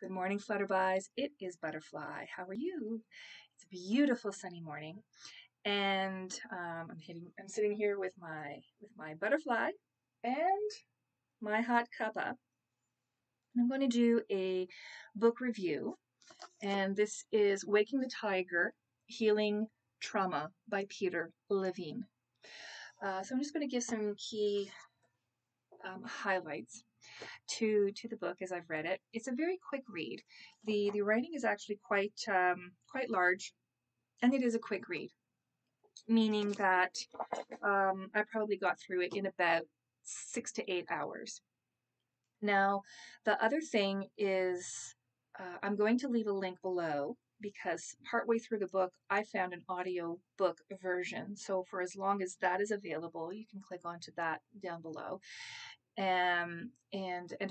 Good morning, Flutterbies. It is Butterfly. How are you? It's a beautiful sunny morning, and I'm sitting here with my butterfly and my hot cuppa. And I'm going to do a book review, and this is Waking the Tiger: Healing Trauma by Peter Levine. So I'm just going to give some key highlights to the book as I've read it. It's a very quick read. The writing is actually quite large, and it is a quick read, meaning that I probably got through it in about 6 to 8 hours. Now, the other thing is I'm going to leave a link below because partway through the book, I found an audiobook version. So for as long as that is available, you can click onto that down below. And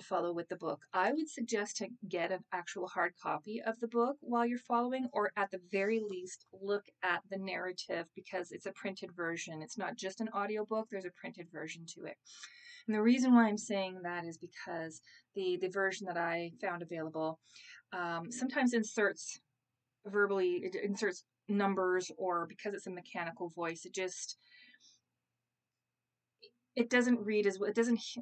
follow with the book. I would suggest to get an actual hard copy of the book while you're following, or at the very least look at the narrative because it's a printed version. It's not just an audiobook, there's a printed version to it. And the reason why I'm saying that is because the version that I found available sometimes inserts numbers, or because it's a mechanical voice, it doesn't read as well.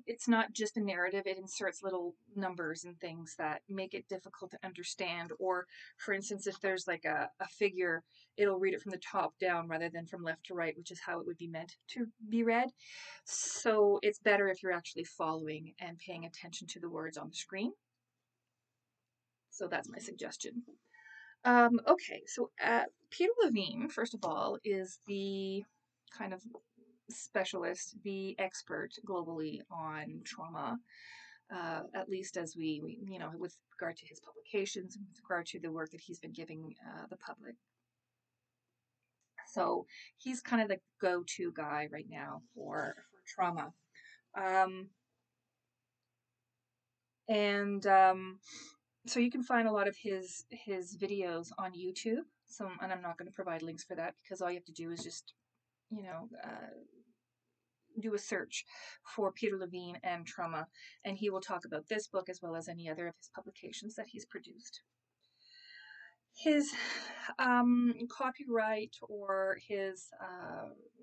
It's not just a narrative. It inserts little numbers and things that make it difficult to understand. Or for instance, if there's like a figure, it'll read it from the top down rather than from left to right, which is how it would be meant to be read. So it's better if you're actually following and paying attention to the words on the screen. So that's my suggestion. Okay, so Peter Levine, first of all, is the kind of specialist, the expert globally on trauma, at least as we with regard to his publications and with regard to the work that he's been giving the public. So he's kind of the go-to guy right now for trauma. So you can find a lot of his videos on YouTube. And I'm not going to provide links for that because all you have to do is just do a search for Peter Levine and trauma, and he will talk about this book as well as any other of his publications that he's produced. His copyright, or his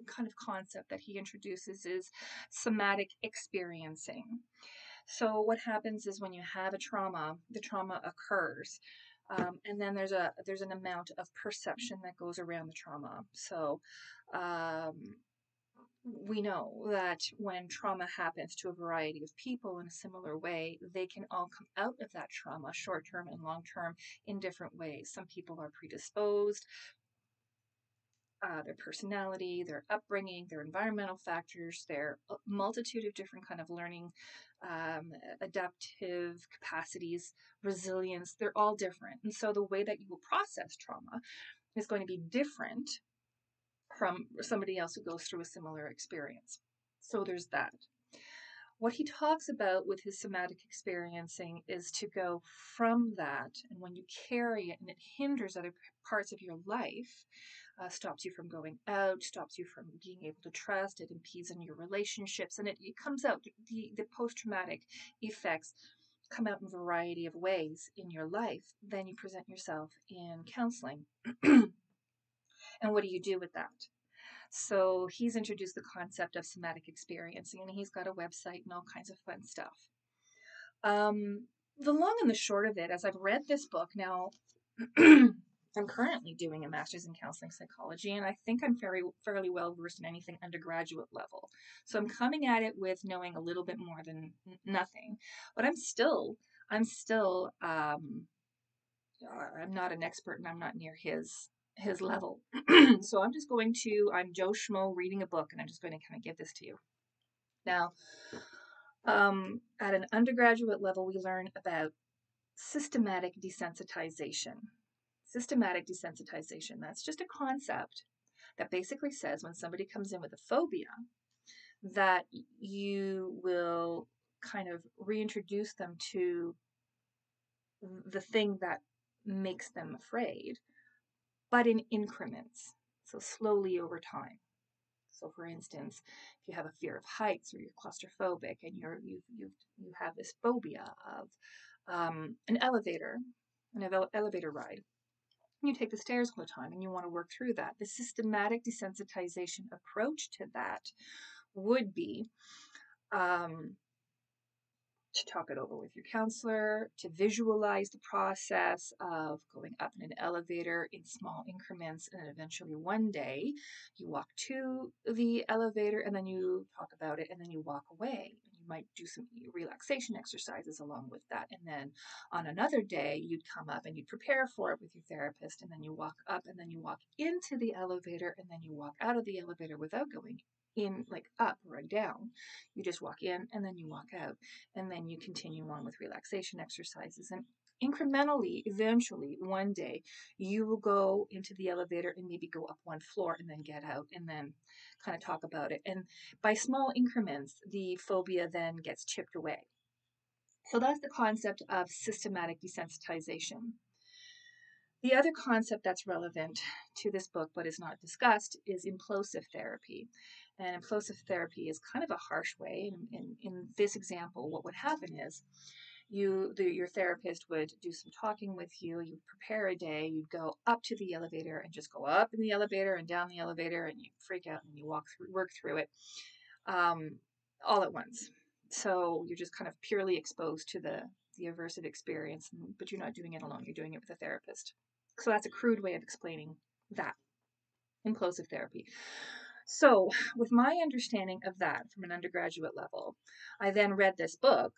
kind of concept that he introduces, is somatic experiencing. So what happens is when you have a trauma, the trauma occurs, and then there's an amount of perception that goes around the trauma. So we know that when trauma happens to a variety of people in a similar way, they can all come out of that trauma, short-term and long-term, in different ways. Some people are predisposed, their personality, their upbringing, their environmental factors, their multitude of different kind of learning, adaptive capacities, resilience, they're all different. And so the way that you will process trauma is going to be different from somebody else who goes through a similar experience. So there's that. What he talks about with his somatic experiencing is to go from that, and when you carry it and it hinders other parts of your life, stops you from going out, stops you from being able to trust, it impedes on your relationships, and it comes out, the post-traumatic effects come out in a variety of ways in your life. Then you present yourself in counseling. And what do you do with that? So he's introduced the concept of somatic experiencing, and he's got a website and all kinds of fun stuff. The long and the short of it, as I've read this book now, I'm currently doing a master's in counseling psychology, and I think I'm fairly well versed in anything undergraduate level. So I'm coming at it with knowing a little bit more than nothing, but I'm not an expert, and I'm not near his level. So I'm Joe Schmo reading a book, and I'm just going to kind of give this to you. Now, at an undergraduate level, we learn about systematic desensitization. Systematic desensitization, that's just a concept that basically says when somebody comes in with a phobia, that you will kind of reintroduce them to the thing that makes them afraid, but in increments, so slowly over time. So for instance, if you have a fear of heights, or you're claustrophobic, and you have this phobia an elevator ride. You take the stairs all the time and you want to work through that. The systematic desensitization approach to that would be to talk it over with your counselor, to visualize the process of going up in an elevator in small increments, and then eventually one day you walk to the elevator and then you talk about it and then you walk away. You might do some relaxation exercises along with that. And then on another day, you'd come up and you'd prepare for it with your therapist, and then you walk up and then you walk into the elevator and then you walk out of the elevator without going in, like up or down. You just walk in and then you walk out, and then you continue on with relaxation exercises. And incrementally, eventually, one day, you will go into the elevator and maybe go up one floor and then get out and then kind of talk about it. And by small increments, the phobia then gets chipped away. So that's the concept of systematic desensitization. The other concept that's relevant to this book but is not discussed is implosive therapy. And implosive therapy is kind of a harsh way. In this example, what would happen is your therapist would do some talking with you, you'd prepare a day, you'd go up to the elevator and just go up in the elevator and down the elevator, and you freak out and you work through it all at once. So you're just kind of purely exposed to the aversive experience, but you're not doing it alone, you're doing it with a therapist. So that's a crude way of explaining that, implosive therapy. So with my understanding of that from an undergraduate level, I then read this book,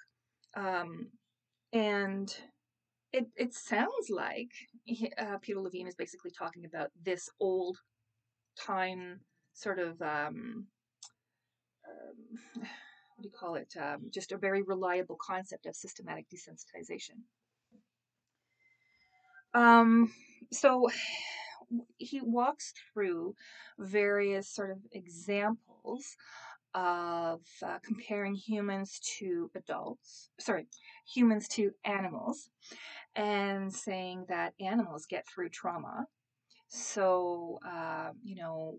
and it sounds like Peter Levine is basically talking about this old time sort of, what do you call it, just a very reliable concept of systematic desensitization. So he walks through various sort of examples of comparing humans to humans to animals, and saying that animals get through trauma. So,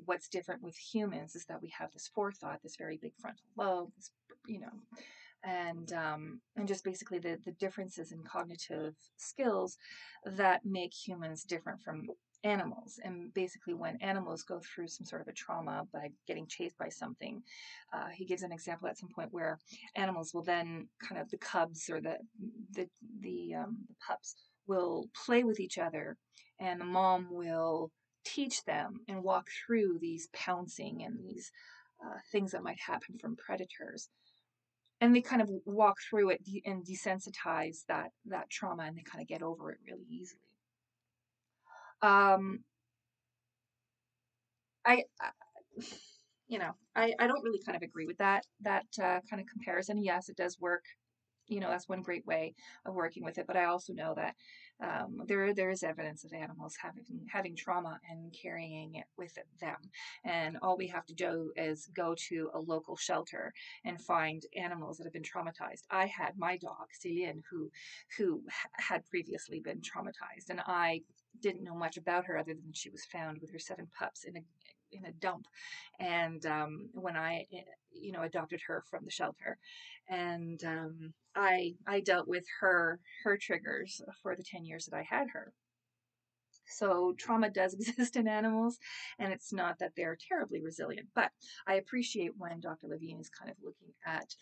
what's different with humans is that we have this forethought, this very big frontal lobe, and just basically the differences in cognitive skills that make humans different from animals. And basically when animals go through some sort of a trauma by getting chased by something, he gives an example at some point where animals will then kind of, the cubs or the pups will play with each other, and the mom will teach them and walk through these pouncing and these things that might happen from predators, and they kind of walk through it and desensitize that trauma, and they kind of get over it really easily. I I don't really kind of agree with that kind of comparison. Yes, it does work. That's one great way of working with it. But I also know that there is evidence of animals having trauma and carrying it with them. And all we have to do is go to a local shelter and find animals that have been traumatized. I had my dog, Céline, who had previously been traumatized, and I didn't know much about her other than she was found with her 7 pups in a dump. And when I adopted her from the shelter, and I dealt with her triggers for the 10 years that I had her. So trauma does exist in animals, and it's not that they're terribly resilient. But I appreciate when Dr. Levine is kind of looking at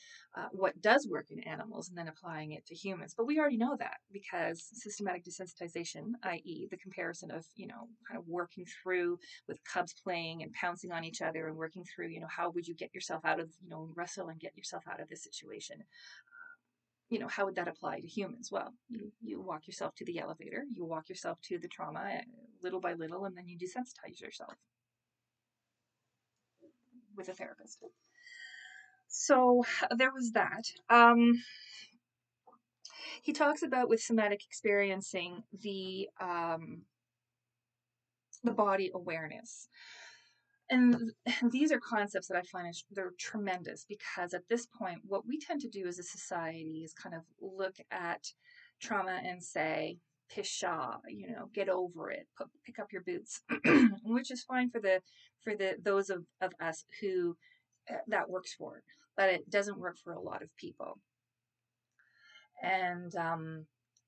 what does work in animals and then applying it to humans. But we already know that, because systematic desensitization, i.e. the comparison of, kind of working through with cubs playing and pouncing on each other and working through, how would you get yourself out of, wrestle and get yourself out of this situation. How would that apply to humans? Well, you walk yourself to the elevator, you walk yourself to the trauma little by little, and then you desensitize yourself with a therapist. So there was that. He talks about, with somatic experiencing, the body awareness. And these are concepts that I find they're tremendous, because at this point, what we tend to do as a society is kind of look at trauma and say, pisha, get over it, pick up your boots, which is fine for those of us who that works for, but it doesn't work for a lot of people. And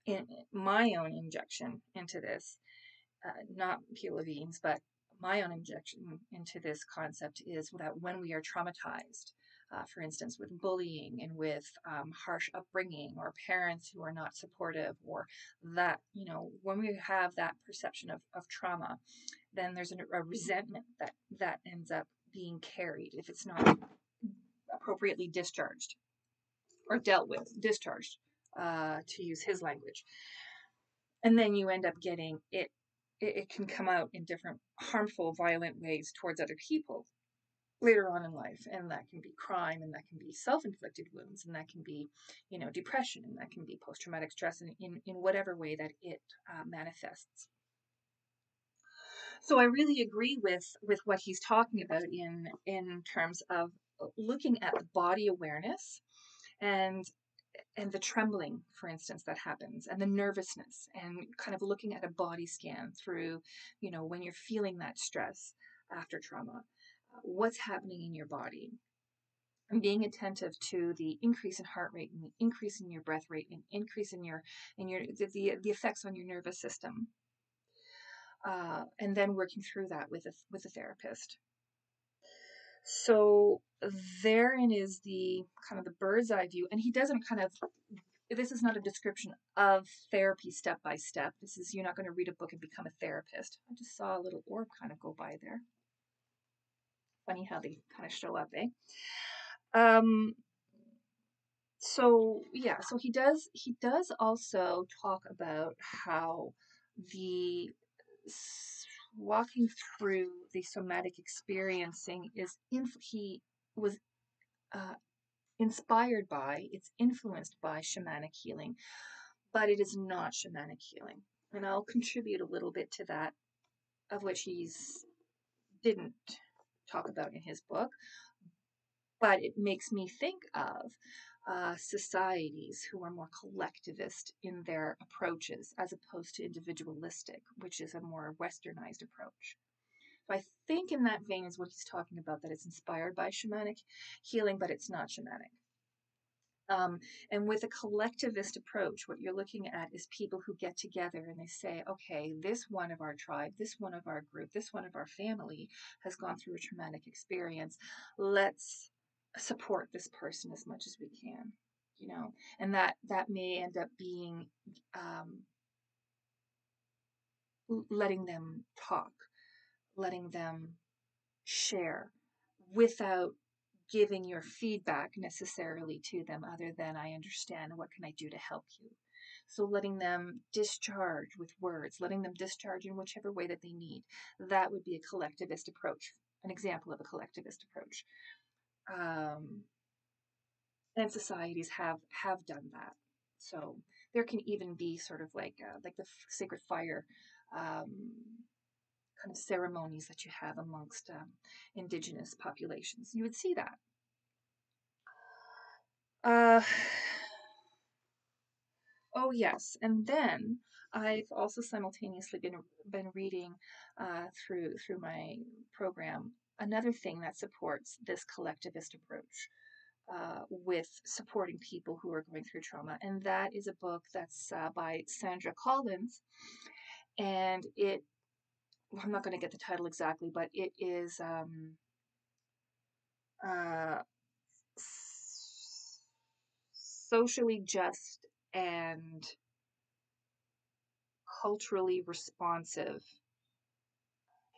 in my own injection into this, not P. Levine's, but my own injection into this concept is that when we are traumatized, for instance, with bullying and with harsh upbringing or parents who are not supportive, or that, when we have that perception of trauma, then there's a resentment that ends up being carried if it's not appropriately discharged or dealt with, discharged, to use his language. And then you end up getting it can come out in different harmful, violent ways towards other people later on in life. And that can be crime, and that can be self-inflicted wounds, and that can be, depression, and that can be post-traumatic stress in whatever way that it manifests. So I really agree with what he's talking about in terms of looking at the body awareness and the trembling, for instance, that happens, and the nervousness, and kind of looking at a body scan through, when you're feeling that stress after trauma, what's happening in your body, and being attentive to the increase in heart rate and the increase in your breath rate and increase in the effects on your nervous system, and then working through that with a therapist. So therein is the kind of the bird's eye view, and he doesn't this is not a description of therapy step by step. This is, you're not going to read a book and become a therapist. I just saw a little orb kind of go by there. Funny how they kind of show up, eh? So he does also talk about how the walking through the somatic experiencing he was inspired by, it's influenced by shamanic healing, but it is not shamanic healing. And I'll contribute a little bit to that, of which he's didn't talk about in his book, but it makes me think of societies who are more collectivist in their approaches as opposed to individualistic, which is a more westernized approach. So I think in that vein is what he's talking about, that it's inspired by shamanic healing, but it's not shamanic. And with a collectivist approach, what you're looking at is people who get together and they say, okay, this one of our tribe, this one of our group, this one of our family has gone through a traumatic experience. Let's support this person as much as we can, and that may end up being letting them talk, letting them share without giving your feedback necessarily to them, other than, I understand, what can I do to help you? So letting them discharge with words, letting them discharge in whichever way that they need. That would be a collectivist approach, an example of a collectivist approach. And societies have done that. So there can even be sort of like the sacred fire kind of ceremonies that you have amongst indigenous populations. You would see that. Oh yes, and then I've also simultaneously been reading through my program another thing that supports this collectivist approach with supporting people who are going through trauma, and that is a book that's by Sandra Collins, and I'm not going to get the title exactly, but it is socially just and culturally responsive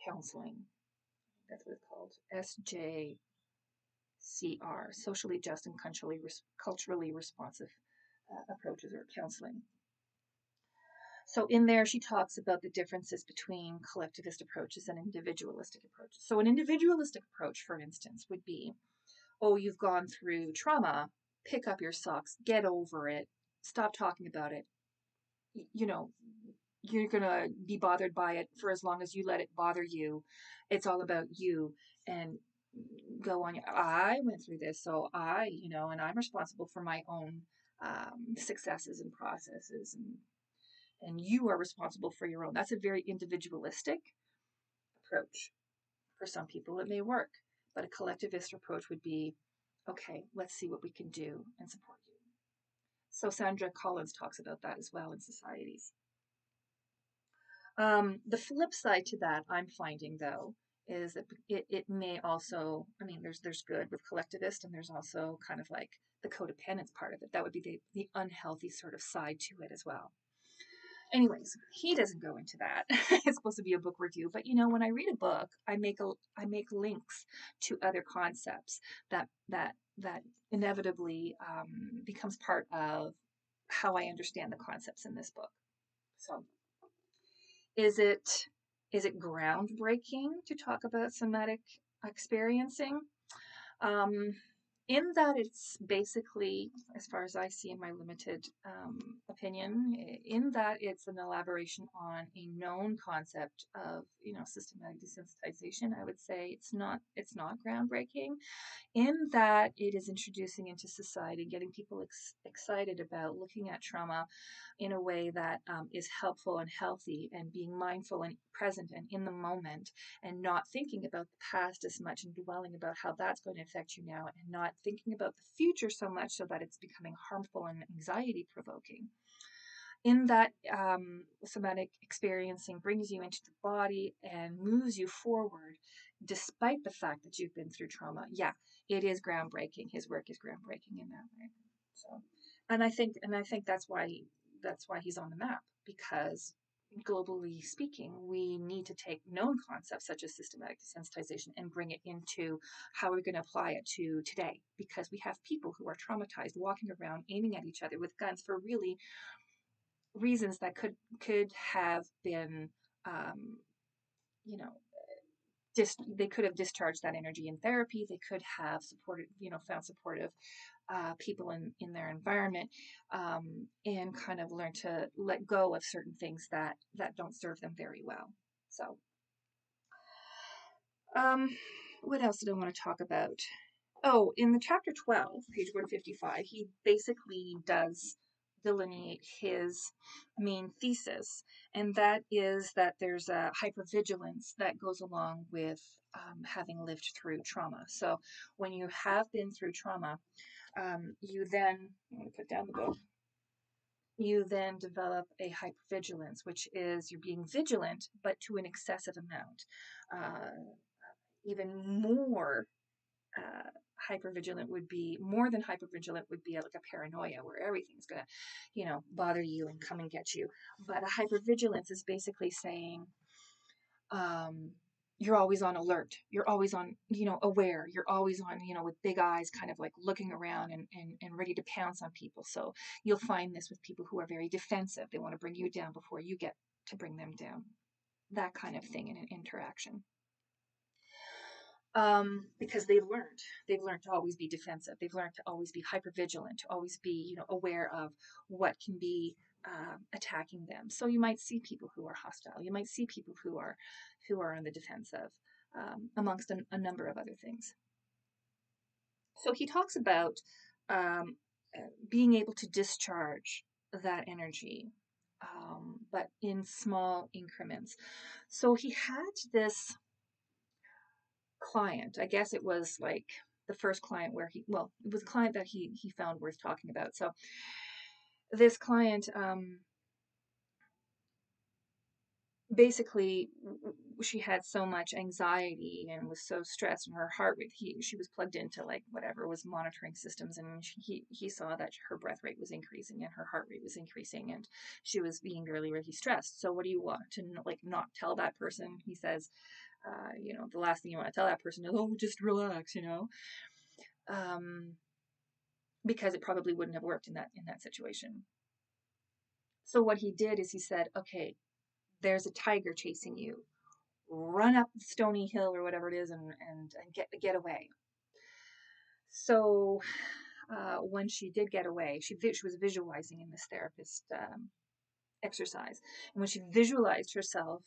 counseling. That's what it's called. SJCR, socially just and culturally responsive approaches or counseling. So in there, she talks about the differences between collectivist approaches and individualistic approaches. So an individualistic approach, for instance, would be, oh, you've gone through trauma, pick up your socks, get over it, stop talking about it. You're going to be bothered by it for as long as you let it bother you. It's all about you, and go on. I went through this, so and I'm responsible for my own successes and processes, and you are responsible for your own. That's a very individualistic approach. For some people, it may work, but a collectivist approach would be, okay, let's see what we can do and support you. So Sandra Collins talks about that as well in societies. The flip side to that, I'm finding though, is that it may also, I mean, there's good with collectivist, and there's also kind of like the codependence part of it. That would be the unhealthy sort of side to it as well. Anyways, he doesn't go into that. It's supposed to be a book review, but you know, when I read a book, I make links to other concepts that inevitably becomes part of how I understand the concepts in this book. So, is it groundbreaking to talk about somatic experiencing? Um, in that it's basically, as far as I see in my limited opinion, in that it's an elaboration on a known concept of, systematic desensitization. I would say it's not groundbreaking, in that it is introducing into society, getting people excited about looking at trauma in a way that is helpful and healthy, and being mindful and present and in the moment, and not thinking about the past as much and dwelling about how that's going to affect you now, and not thinking about the future so much so that it's becoming harmful and anxiety provoking. In that, somatic experiencing brings you into the body and moves you forward despite the fact that you've been through trauma. Yeah, it is groundbreaking. His work is groundbreaking in that way. So, and I think that's why he's on the map, because globally speaking, we need to take known concepts such as systematic desensitization and bring it into how we're going to apply it to today, because we have people who are traumatized walking around aiming at each other with guns for really reasons that could have been, you know, they could have discharged that energy in therapy. They could have supported, found supportive people in their environment, and kind of learned to let go of certain things that don't serve them very well. So, what else did I want to talk about? Oh, in the chapter 12, page 155, he basically does delineate his main thesis, and that is that there's a hypervigilance that goes along with having lived through trauma. So when you have been through trauma, you then, I'm going to put down the book, you then develop a hypervigilance, which is you're being vigilant, but to an excessive amount. Even more hypervigilant would be, more than hypervigilant would be like a paranoia where everything's gonna, bother you and come and get you. But a hypervigilance is basically saying, you're always on alert, you're always on, aware, you're always on, with big eyes, kind of like looking around and ready to pounce on people. So you'll find this with people who are very defensive. They want to bring you down before you get to bring them down. That kind of thing in an interaction. Because they've learned to always be defensive. They've learned to always be hypervigilant, to always be, aware of what can be attacking them. So you might see people who are hostile. You might see people who are on the defensive, amongst a number of other things. So he talks about being able to discharge that energy, but in small increments. So he had this client, I guess it was like the first client where it was a client that he found worth talking about. So this client, basically, she had so much anxiety and was so stressed, and her heart rate, she was plugged into like whatever was monitoring systems, and he saw that her breath rate was increasing and her heart rate was increasing, and she was being really, really stressed. So what do you want to, like, not tell that person? He says, the last thing you want to tell that person is, oh, just relax, because it probably wouldn't have worked in that situation. So what he did is he said, okay, there's a tiger chasing you. Run up Stony Hill or whatever it is and get away. So when she did get away, she was visualizing in this therapist exercise. And when she visualized herself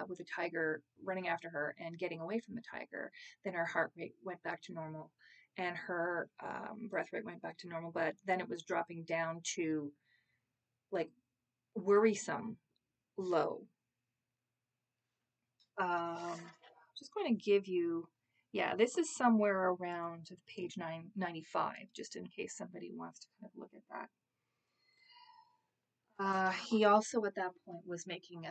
with a tiger running after her and getting away from the tiger, then her heart rate went back to normal and her breath rate went back to normal. But then it was dropping down to like worrisome low. Just going to give you, this is somewhere around page 995, just in case somebody wants to kind of look at that. He also at that point was making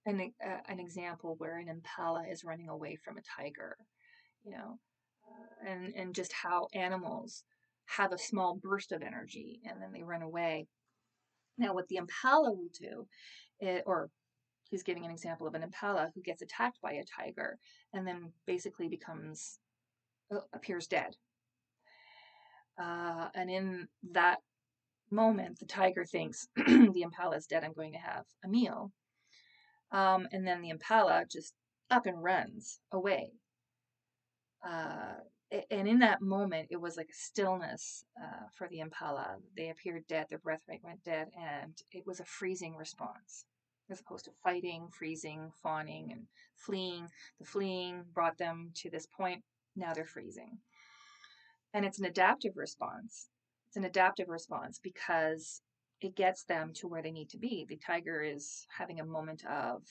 an example where an impala is running away from a tiger, you know, and just how animals have a small burst of energy and then they run away. Now, what the impala will do, or he's giving an example of an impala who gets attacked by a tiger and then basically appears dead. And in that moment, the tiger thinks the impala is dead. I'm going to have a meal. And then the impala just up and runs away. And in that moment, it was like a stillness for the impala. They appeared dead, their breath rate went dead, and it was a freezing response. As opposed to fighting, freezing, fawning, and fleeing. The fleeing brought them to this point. Now they're freezing. And it's an adaptive response. It's an adaptive response because it gets them to where they need to be. The tiger is having a moment of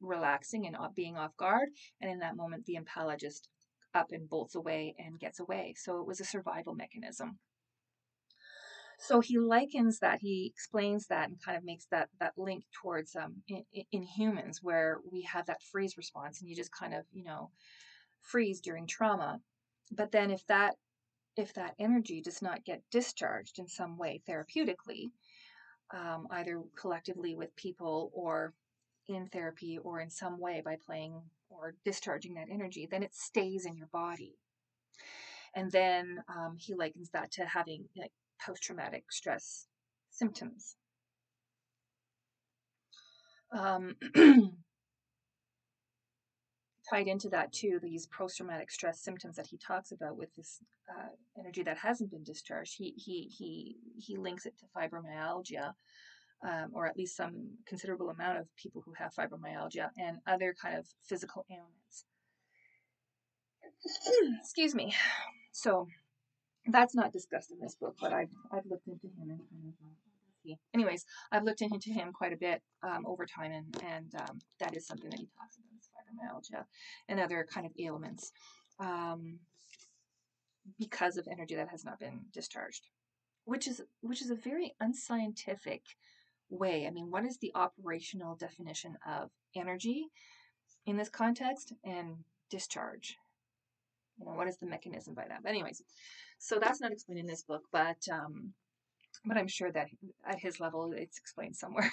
relaxing and being off guard. And in that moment, the impala just up and bolts away and gets away. So it was a survival mechanism. So he likens that, he explains that, and kind of makes that link towards in humans where we have that freeze response and you just kind of, freeze during trauma. But then if that energy does not get discharged in some way therapeutically, either collectively with people or in therapy or in some way by playing or discharging that energy, then it stays in your body. And then he likens that to having like post-traumatic stress symptoms. Tied into that too, these post-traumatic stress symptoms that he talks about with this energy that hasn't been discharged, he links it to fibromyalgia, or at least some considerable amount of people who have fibromyalgia and other kind of physical ailments. Excuse me. So that's not discussed in this book, but I've looked into him and kind of. Anyways, I've looked into him quite a bit over time, and that is something that he talks about, is fibromyalgia and other kind of ailments because of energy that has not been discharged, which is a very unscientific way. I mean, what is the operational definition of energy in this context and discharge? What is the mechanism by that? But anyways, so that's not explained in this book, but I'm sure that at his level it's explained somewhere.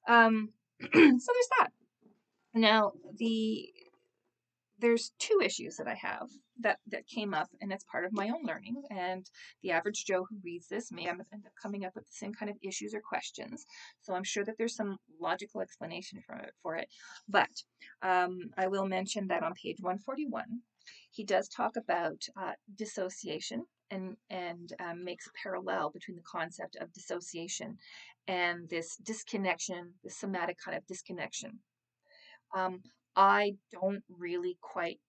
So there's that. Now there's two issues that I have that came up, and it's part of my own learning. And the average Joe who reads this may end up coming up with the same kind of issues or questions. So I'm sure that there's some logical explanation for it. But I will mention that on page 141, he does talk about dissociation and makes a parallel between the concept of dissociation and this disconnection, the somatic kind of disconnection. I don't really quite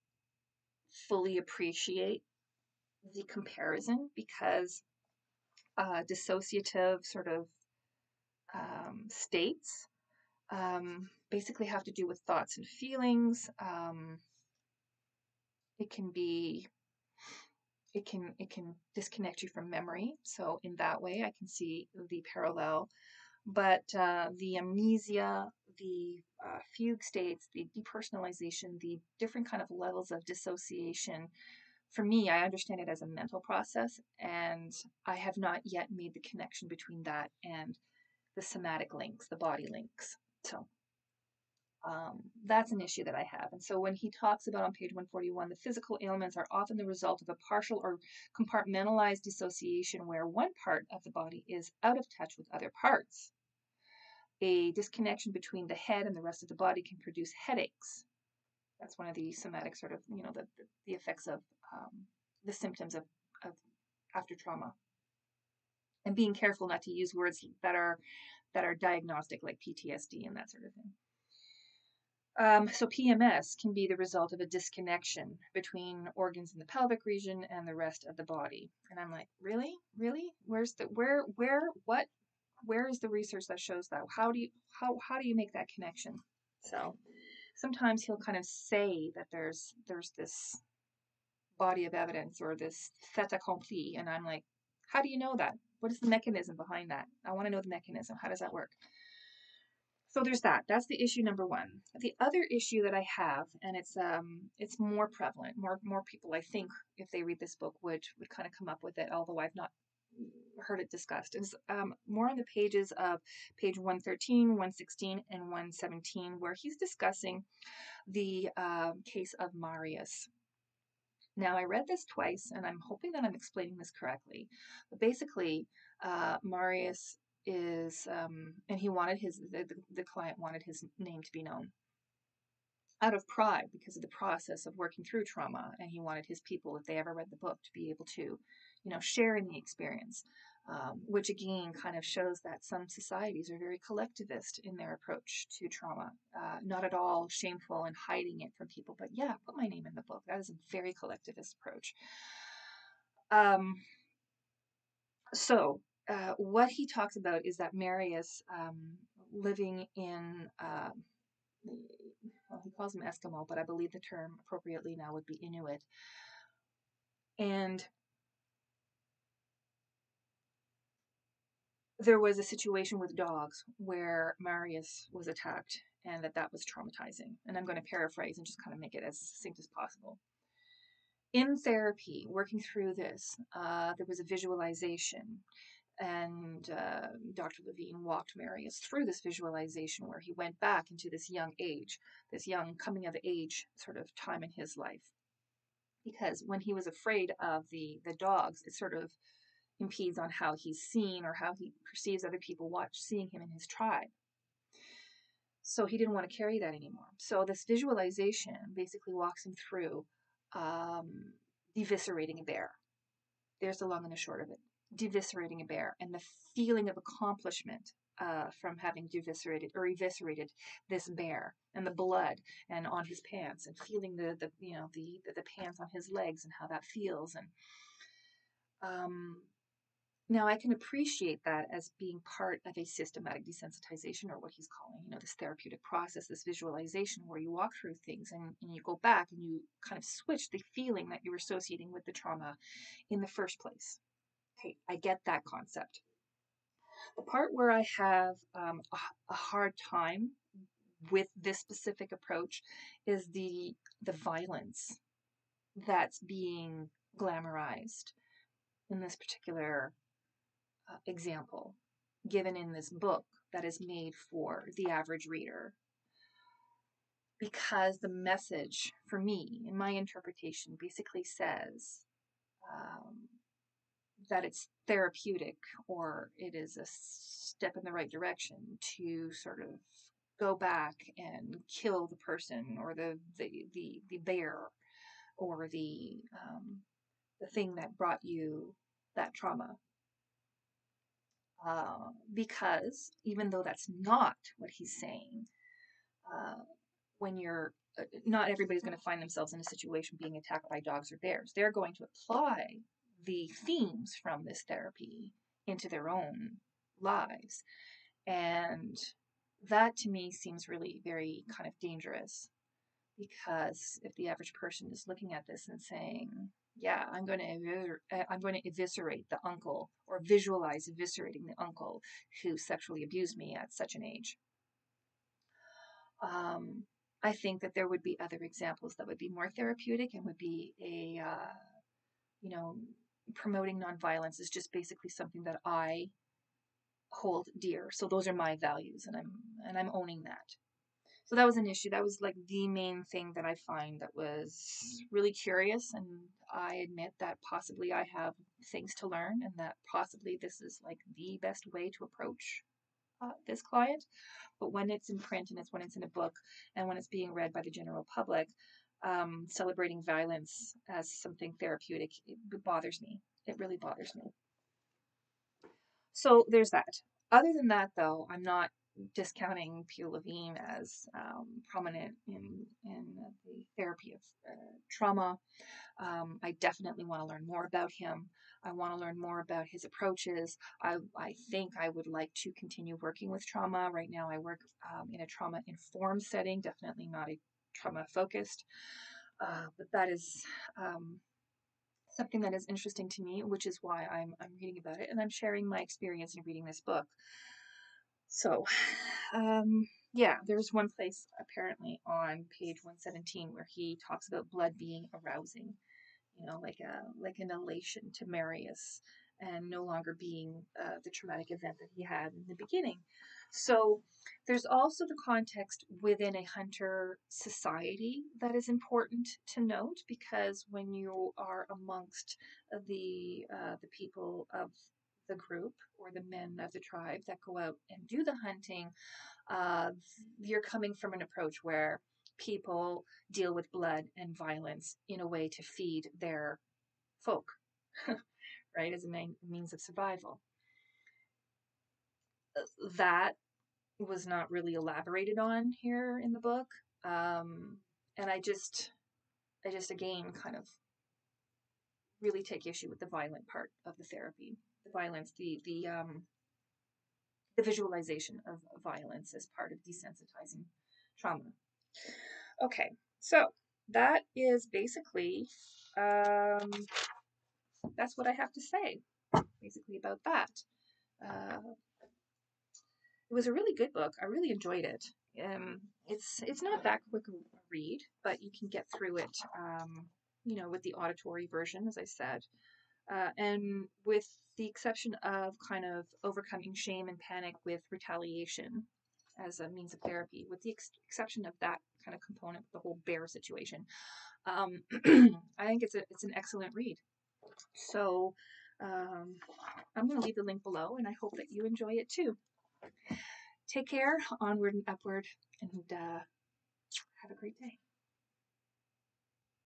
fully appreciate the comparison because dissociative sort of states basically have to do with thoughts and feelings. It can disconnect you from memory. So in that way, I can see the parallel. But the amnesia, the fugue states, the depersonalization, the different kind of levels of dissociation, for me, I understand it as a mental process, and I have not yet made the connection between that and the somatic links, the body links. So that's an issue that I have. And so when he talks about on page 141, the physical ailments are often the result of a partial or compartmentalized dissociation where one part of the body is out of touch with other parts. A disconnection between the head and the rest of the body can produce headaches. That's one of the somatic sort of, the effects of the symptoms of after trauma. And being careful not to use words that are diagnostic, like PTSD and that sort of thing. So PMS can be the result of a disconnection between organs in the pelvic region and the rest of the body. And I'm like, really? Where is the research that shows that? How do you make that connection? So sometimes he'll kind of say that there's this body of evidence or this fait accompli, and I'm like, how do you know that? What is the mechanism behind that? I want to know the mechanism. How does that work? So there's that. That's the issue number one. The other issue that I have, and it's more prevalent. More people, I think, if they read this book, would kind of come up with it. Although I've not heard it discussed, is more on the pages of page 113, 116, and 117, where he's discussing the case of Marius. Now, I read this twice, and I'm hoping that I'm explaining this correctly. But basically, Marius is, and he wanted the client wanted his name to be known out of pride because of the process of working through trauma, and he wanted his people, if they ever read the book, to be able to, share in the experience. Which again kind of shows that some societies are very collectivist in their approach to trauma, not at all shameful and hiding it from people, but yeah, put my name in the book. That is a very collectivist approach. So what he talks about is that Marius, living in, well, he calls them Eskimo, but I believe the term appropriately now would be Inuit. And there was a situation with dogs where Marius was attacked, and that was traumatizing. And I'm going to paraphrase and just kind of make it as succinct as possible. In therapy, working through this, there was a visualization, and Dr. Levine walked Marius through this visualization where he went back into this young age, this young coming of age sort of time in his life. Because when he was afraid of the dogs, it sort of impedes on how he's seen or how he perceives other people seeing him in his tribe. So he didn't want to carry that anymore. So this visualization basically walks him through eviscerating a bear. There's the long and the short of it. Eviscerating a bear, and the feeling of accomplishment from having eviscerated this bear, and the blood and on his pants, and feeling the pants on his legs and how that feels. And now I can appreciate that as being part of a systematic desensitization, or what he's calling, this therapeutic process, this visualization where you walk through things and you go back and you kind of switch the feeling that you were associating with the trauma in the first place. Okay, I get that concept. The part where I have a hard time with this specific approach is the violence that's being glamorized in this particular example given in this book that is made for the average reader. Because the message, for me, in my interpretation, basically says that it's therapeutic, or it is a step in the right direction to sort of go back and kill the person, or the bear, or the thing that brought you that trauma. Because even though that's not what he's saying, when you're not everybody's going to find themselves in a situation being attacked by dogs or bears. They're going to apply the themes from this therapy into their own lives. And that to me seems really very kind of dangerous, because if the average person is looking at this and saying, yeah, I'm going to eviscerate the uncle, or visualize eviscerating the uncle who sexually abused me at such an age. I think that there would be other examples that would be more therapeutic and would be promoting nonviolence is just basically something that I hold dear. So those are my values, and I'm owning that. So that was an issue. That was like the main thing that I find that was really curious, and I admit that possibly I have things to learn, and that possibly this is like the best way to approach this client. But when it's in print, and when it's in a book, and when it's being read by the general public, celebrating violence as something therapeutic, it bothers me. It really bothers me. So there's that. Other than that, though, I'm not discounting Pierre Levine as prominent in the therapy of trauma. I definitely want to learn more about him. I want to learn more about his approaches. I think I would like to continue working with trauma. Right now I work in a trauma-informed setting, definitely not a trauma-focused. But that is something that is interesting to me, which is why I'm reading about it, and I'm sharing my experience in reading this book. So, yeah, there's one place apparently on page 117 where he talks about blood being arousing, like an elation to Marius, and no longer being the traumatic event that he had in the beginning. So there's also the context within a hunter society that is important to note, because when you are amongst the people of the group or the men of the tribe that go out and do the hunting, uh, you're coming from an approach where people deal with blood and violence in a way to feed their folk, right, as a means of survival. That was not really elaborated on here in the book, and I just again kind of really take issue with the violent part of the therapy, the violence, the visualization of violence as part of desensitizing trauma. Okay, so that is basically that's what I have to say basically about that. Uh, it was a really good book. I really enjoyed it. It's not that quick a read, but you can get through it, with the auditory version, as I said, and with the exception of kind of overcoming shame and panic with retaliation as a means of therapy, with the exception of that kind of component, the whole bear situation. I think it's an excellent read. So I'm going to leave the link below, and I hope that you enjoy it too. Take care, onward and upward, and have a great day.